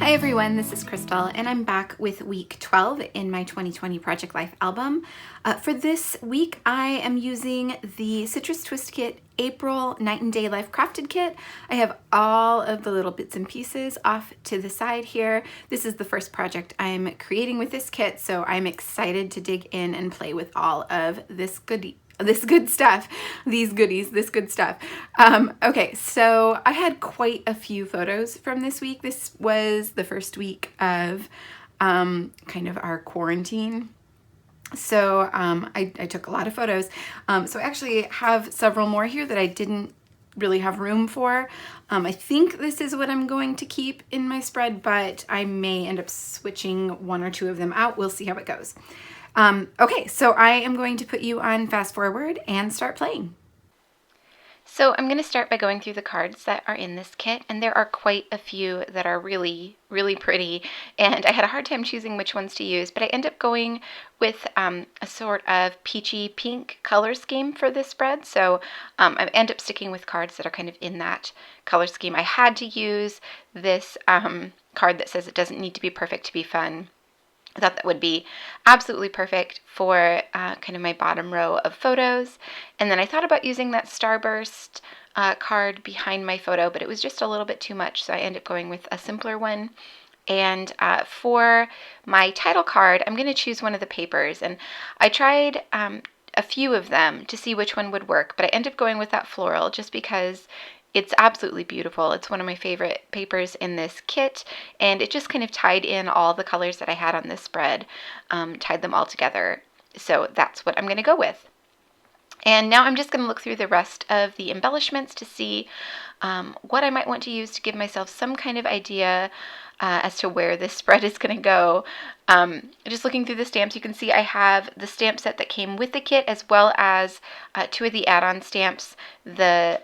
Hi everyone, this is Crystal and I'm back with week 12 in my 2020 Project Life album. For this week I am using the Citrus Twist Kit April Night and Day Life Crafted Kit. I have all of the little bits and pieces off to the side here. This is the first project I'm creating with this kit, so I'm excited to dig in and play with all of this good stuff. Okay, so I had quite a few photos from this week. This was the first week of kind of our quarantine. So I took a lot of photos. So I actually have several more here that I didn't really have room for. I think this is what I'm going to keep in my spread, but I may end up switching one or two of them out. We'll see how it goes. Okay, so I am going to put you on fast forward and start playing. So I'm going to start by going through the cards that are in this kit, and there are quite a few that are really, really pretty, and I had a hard time choosing which ones to use, but I end up going with a sort of peachy pink color scheme for this spread, so I end up sticking with cards that are kind of in that color scheme. I had to use this card that says it doesn't need to be perfect to be fun. I thought that would be absolutely perfect for kind of my bottom row of photos. And then I thought about using that Starburst card behind my photo, but it was just a little bit too much, so I ended up going with a simpler one. And for my title card, I'm going to choose one of the papers. And I tried a few of them to see which one would work, but I ended up going with that floral just because it's absolutely beautiful. It's one of my favorite papers in this kit, and it just kind of tied in all the colors that I had on this spread, tied them all together. So that's what I'm going to go with. And now I'm just going to look through the rest of the embellishments to see what I might want to use to give myself some kind of idea as to where this spread is going to go. Just looking through the stamps, you can see I have the stamp set that came with the kit, as well as two of the add-on stamps, the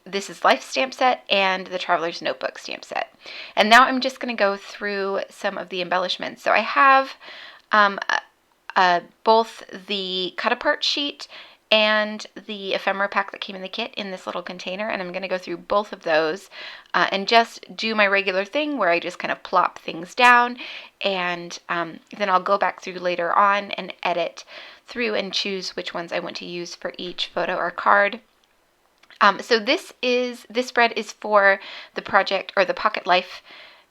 This is Life stamp set and the Traveler's Notebook stamp set. And now I'm just going to go through some of the embellishments. So I have both the cut apart sheet and the ephemera pack that came in the kit in this little container, and I'm going to go through both of those and just do my regular thing where I just kind of plop things down, and then I'll go back through later on and edit through and choose which ones I want to use for each photo or card. So this spread is for the project or the Pocket Life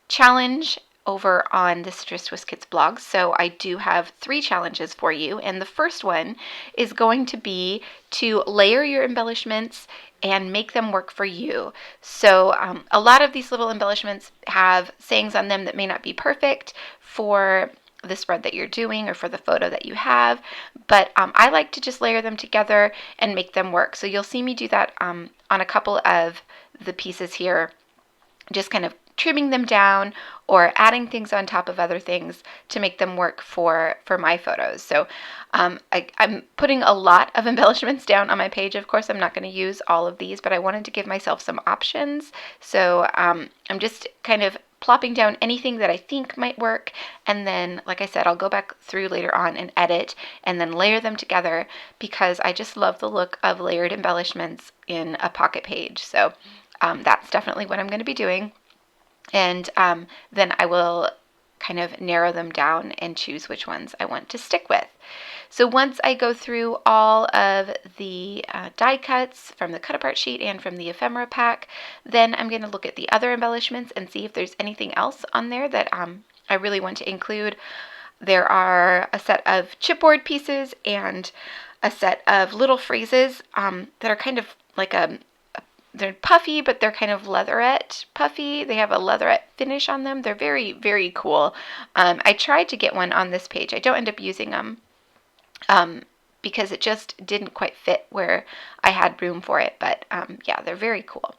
challenge over on the Citrus Twist Kits blog. So I do have 3 challenges for you, and the first one is going to be to layer your embellishments and make them work for you. So a lot of these little embellishments have sayings on them that may not be perfect for the spread that you're doing or for the photo that you have, but I like to just layer them together and make them work. So you'll see me do that on a couple of the pieces here, just kind of trimming them down or adding things on top of other things to make them work for my photos. So I'm putting a lot of embellishments down on my page. Of course, I'm not going to use all of these, but I wanted to give myself some options. So I'm just kind of plopping down anything that I think might work, and then, like I said, I'll go back through later on and edit and then layer them together, because I just love the look of layered embellishments in a pocket page. So that's definitely what I'm going to be doing, and then I will kind of narrow them down and choose which ones I want to stick with. So once I go through all of the die cuts from the cut apart sheet and from the ephemera pack, then I'm going to look at the other embellishments and see if there's anything else on there that I really want to include. There are a set of chipboard pieces and a set of little phrases that are kind of like they're puffy, but they're kind of leatherette puffy. They have a leatherette finish on them. They're very, very cool. I tried to get one on this page. I don't end up using them because it just didn't quite fit where I had room for it. But yeah, they're very cool.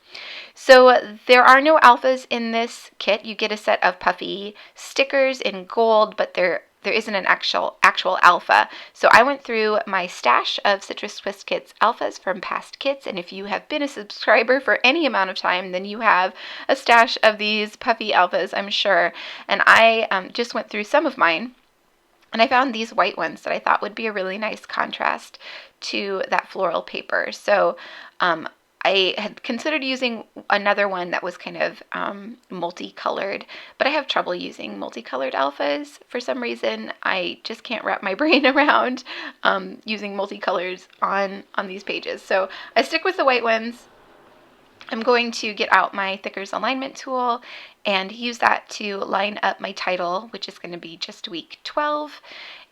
So there are no alphas in this kit. You get a set of puffy stickers in gold, but there isn't an actual alpha. So I went through my stash of Citrus Twist Kits alphas from past kits, and if you have been a subscriber for any amount of time, then you have a stash of these puffy alphas, I'm sure. And I just went through some of mine, and I found these white ones that I thought would be a really nice contrast to that floral paper. So I had considered using another one that was kind of multicolored, but I have trouble using multicolored alphas for some reason. I just can't wrap my brain around using multicolors on these pages. So I stick with the white ones. I'm going to get out my Thickers alignment tool and use that to line up my title, which is going to be just week 12.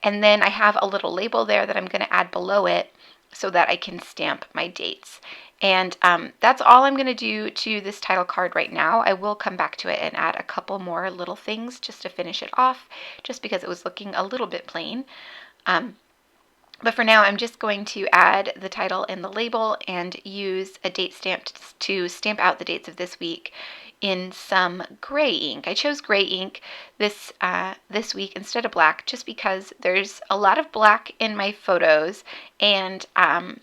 And then I have a little label there that I'm going to add below it so that I can stamp my dates. And that's all I'm going to do to this title card right now. I will come back to it and add a couple more little things just to finish it off, just because it was looking a little bit plain. But for now, I'm just going to add the title and the label and use a date stamp to stamp out the dates of this week in some gray ink. I chose gray ink this week instead of black just because there's a lot of black in my photos, and a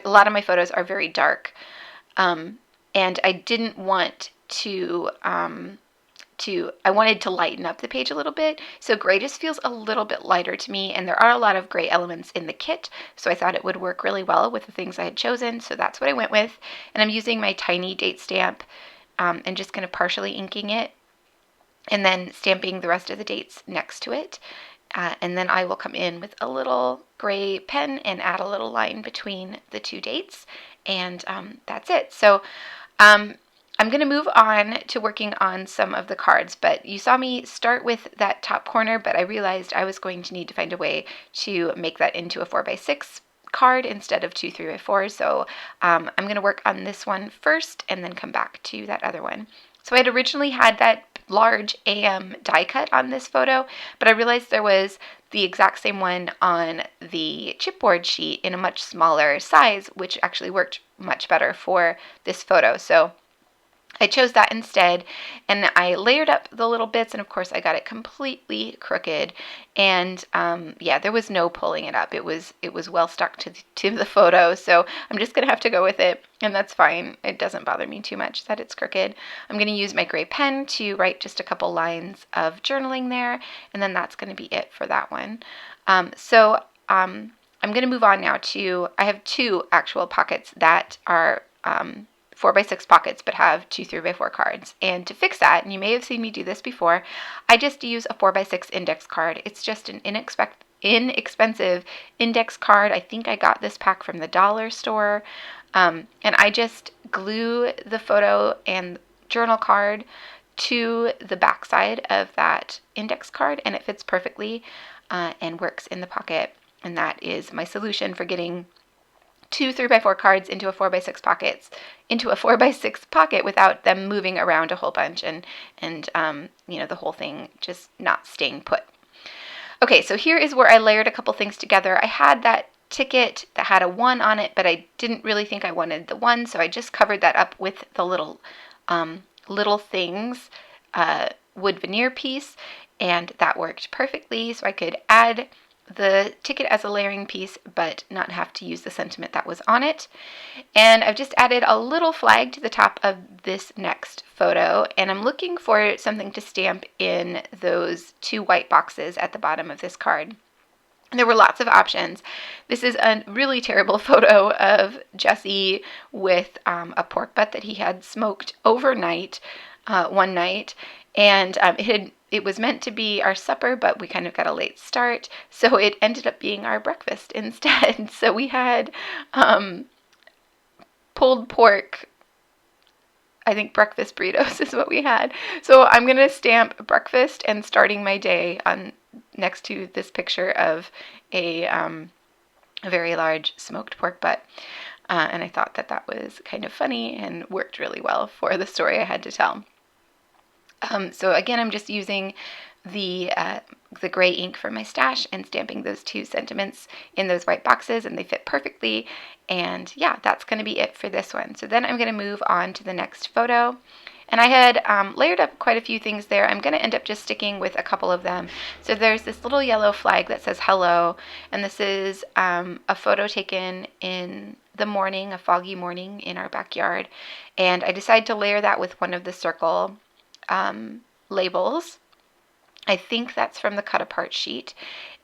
lot of my photos are very dark. And I didn't want to I wanted to lighten up the page a little bit, so gray just feels a little bit lighter to me, and there are a lot of gray elements in the kit, so I thought it would work really well with the things I had chosen, so that's what I went with. And I'm using my tiny date stamp and just kind of partially inking it, and then stamping the rest of the dates next to it. And then I will come in with a little gray pen and add a little line between the two dates, and that's it. So I'm going to move on to working on some of the cards, but you saw me start with that top corner, but I realized I was going to need to find a way to make that into a 4x6 card instead of 2 3x4, so I'm going to work on this one first and then come back to that other one. So I had originally had that large AM die cut on this photo, but I realized there was the exact same one on the chipboard sheet in a much smaller size, which actually worked much better for this photo. So I chose that instead, and I layered up the little bits, and of course I got it completely crooked, and yeah, there was no pulling it up. It was well stuck to the photo, so I'm just going to have to go with it, and that's fine. It doesn't bother me too much that it's crooked. I'm going to use my gray pen to write just a couple lines of journaling there, and then that's going to be it for that one. I'm going to move on now to, I have two actual pockets that are 4x6 pockets but have 2 3x4 cards, and to fix that, and you may have seen me do this before, I just use a 4x6 index card. It's just an inexpensive index card. I think I got this pack from the dollar store, and I just glue the photo and journal card to the back side of that index card, and it fits perfectly and works in the pocket, and that is my solution for getting 2 3x4 cards into a 4x6 pocket without them moving around a whole bunch and you know, the whole thing just not staying put. Okay, so here is where I layered a couple things together. I had that ticket that had a 1 on it, but I didn't really think I wanted the 1, so I just covered that up with the little things wood veneer piece, and that worked perfectly, so I could add the ticket as a layering piece but not have to use the sentiment that was on it. And I've just added a little flag to the top of this next photo, and I'm looking for something to stamp in those 2 white boxes at the bottom of this card. There were lots of options. This is a really terrible photo of Jesse with a pork butt that he had smoked overnight one night, and it was meant to be our supper, but we kind of got a late start, so it ended up being our breakfast instead. So we had pulled pork, I think breakfast burritos is what we had. So I'm going to stamp breakfast and starting my day on next to this picture of a very large smoked pork butt. And I thought that was kind of funny and worked really well for the story I had to tell. So again, I'm just using the gray ink from my stash and stamping those 2 sentiments in those white boxes, and they fit perfectly. And yeah, that's going to be it for this one. So then I'm going to move on to the next photo. And I had layered up quite a few things there. I'm going to end up just sticking with a couple of them. So there's this little yellow flag that says hello, and this is a photo taken in the morning, a foggy morning in our backyard. And I decided to layer that with one of the circle labels. I think that's from the cut apart sheet.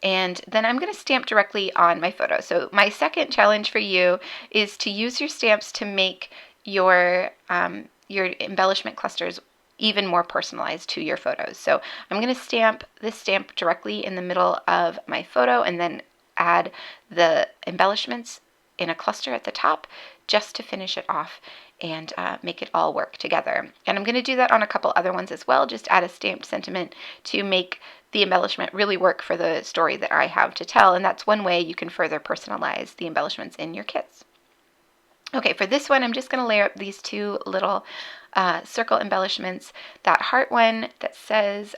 And then I'm going to stamp directly on my photo. So my second challenge for you is to use your stamps to make your embellishment clusters even more personalized to your photos. So I'm going to stamp this stamp directly in the middle of my photo and then add the embellishments in a cluster at the top just to finish it off and make it all work together. And I'm going to do that on a couple other ones as well, just add a stamped sentiment to make the embellishment really work for the story that I have to tell, and that's one way you can further personalize the embellishments in your kits. Okay, for this one, I'm just going to layer up these two little circle embellishments, that heart one that says,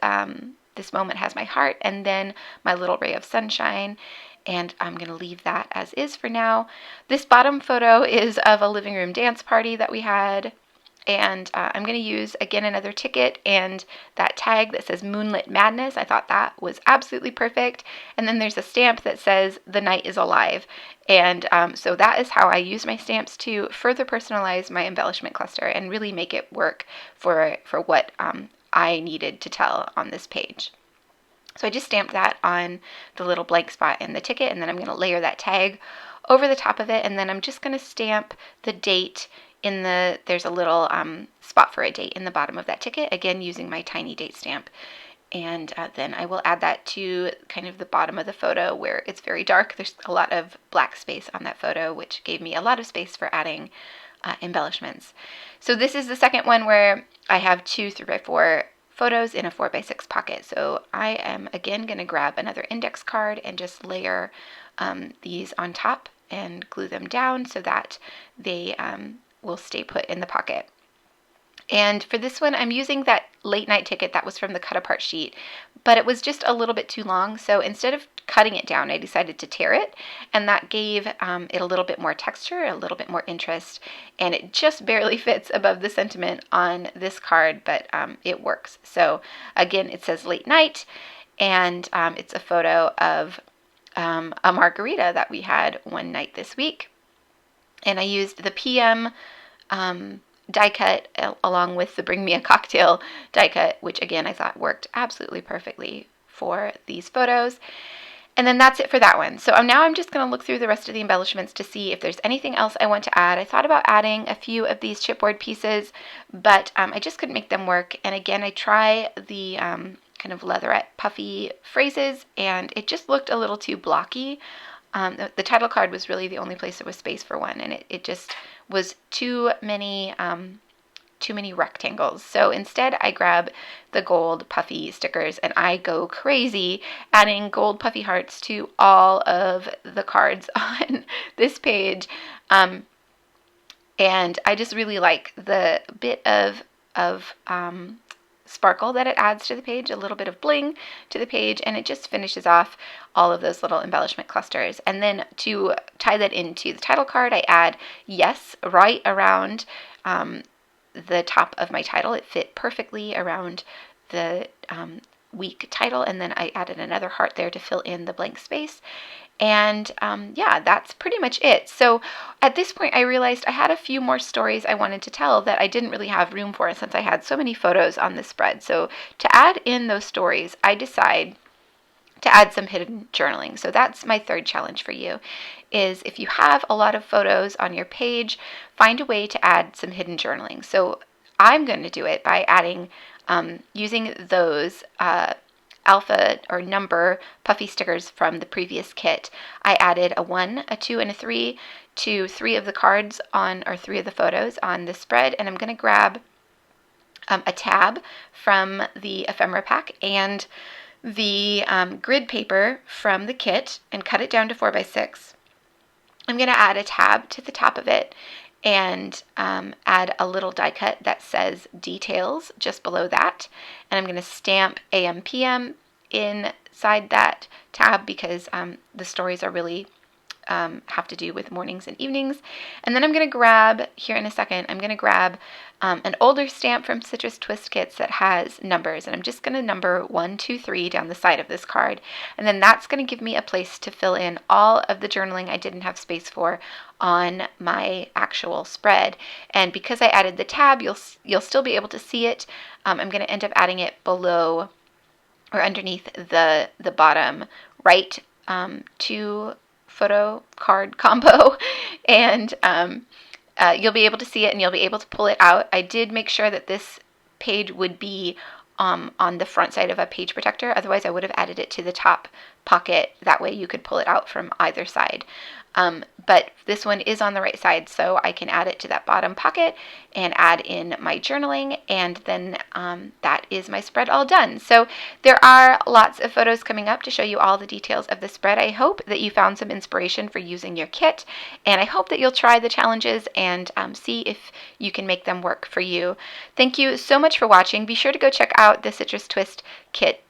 this moment has my heart, and then my little ray of sunshine, and I'm going to leave that as is for now. This bottom photo is of a living room dance party that we had, and I'm going to use, again, another ticket and that tag that says Moonlit Madness. I thought that was absolutely perfect. And then there's a stamp that says The Night is Alive. And so that is how I use my stamps to further personalize my embellishment cluster and really make it work for what I needed to tell on this page. So I just stamped that on the little blank spot in the ticket, and then I'm going to layer that tag over the top of it, and then I'm just going to stamp the date there's a little spot for a date in the bottom of that ticket, again using my tiny date stamp. And then I will add that to kind of the bottom of the photo where it's very dark. There's a lot of black space on that photo, which gave me a lot of space for adding embellishments. So this is the second one where I have 2 3x4 photos in a 4x6 pocket. So I am again going to grab another index card and just layer these on top and glue them down so that they will stay put in the pocket. And for this one, I'm using that late night ticket that was from the cut apart sheet, but it was just a little bit too long. So instead of cutting it down, I decided to tear it, and that gave it a little bit more texture, a little bit more interest, and it just barely fits above the sentiment on this card, but it works. So again, it says late night, and it's a photo of a margarita that we had one night this week. And I used the PM die cut along with the Bring Me a Cocktail die cut, which again I thought worked absolutely perfectly for these photos. And then that's it for that one. So now I'm just going to look through the rest of the embellishments to see if there's anything else I want to add. I thought about adding a few of these chipboard pieces, but I just couldn't make them work. And again, I try the kind of leatherette puffy phrases, and it just looked a little too blocky. The title card was really the only place there was space for one, and it just was too many rectangles. So instead I grab the gold puffy stickers and I go crazy adding gold puffy hearts to all of the cards on this page. And I just really like the bit of sparkle that it adds to the page, a little bit of bling to the page, and it just finishes off all of those little embellishment clusters. And then to tie that into the title card, I add yes right around the top of my title. It fit perfectly around the week title, and then I added another heart there to fill in the blank space. And yeah, that's pretty much it. So at this point, I realized I had a few more stories I wanted to tell that I didn't really have room for since I had so many photos on the spread. So to add in those stories, I decide to add some hidden journaling. So that's my third challenge for you, is if you have a lot of photos on your page, find a way to add some hidden journaling. So I'm going to do it by adding, using those alpha or number puffy stickers from the previous kit. I added a 1, a 2, and a 3 to 3 of the cards on, or 3 of the photos on the spread, and I'm going to grab a tab from the ephemera pack and the grid paper from the kit and cut it down to 4x6. I'm going to add a tab to the top of it and add a little die cut that says details just below that. And I'm going to stamp AM PM inside that tab because the stories are really have to do with mornings and evenings. And then I'm going to grab, here in a second, I'm going to grab an older stamp from Citrus Twist Kits that has numbers. And I'm just going to number 1, 2, 3 down the side of this card. And then that's going to give me a place to fill in all of the journaling I didn't have space for on my actual spread. And because I added the tab, you'll still be able to see it. I'm going to end up adding it below or underneath the bottom right two photo card combo, and you'll be able to see it and you'll be able to pull it out. I did make sure that this page would be on the front side of a page protector. Otherwise, I would have added it to the top pocket. That way you could pull it out from either side. But this one is on the right side, so I can add it to that bottom pocket and add in my journaling, and then that is my spread all done. So there are lots of photos coming up to show you all the details of the spread. I hope that you found some inspiration for using your kit, and I hope that you'll try the challenges and see if you can make them work for you. Thank you so much for watching. Be sure to go check out the Citrus Twist kit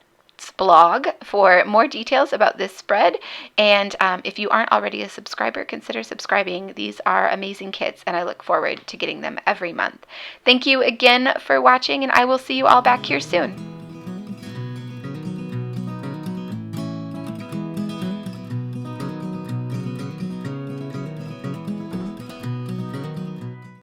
blog for more details about this spread, and if you aren't already a subscriber, consider subscribing. These are amazing kits and I look forward to getting them every month. Thank you again for watching, and I will see you all back here soon.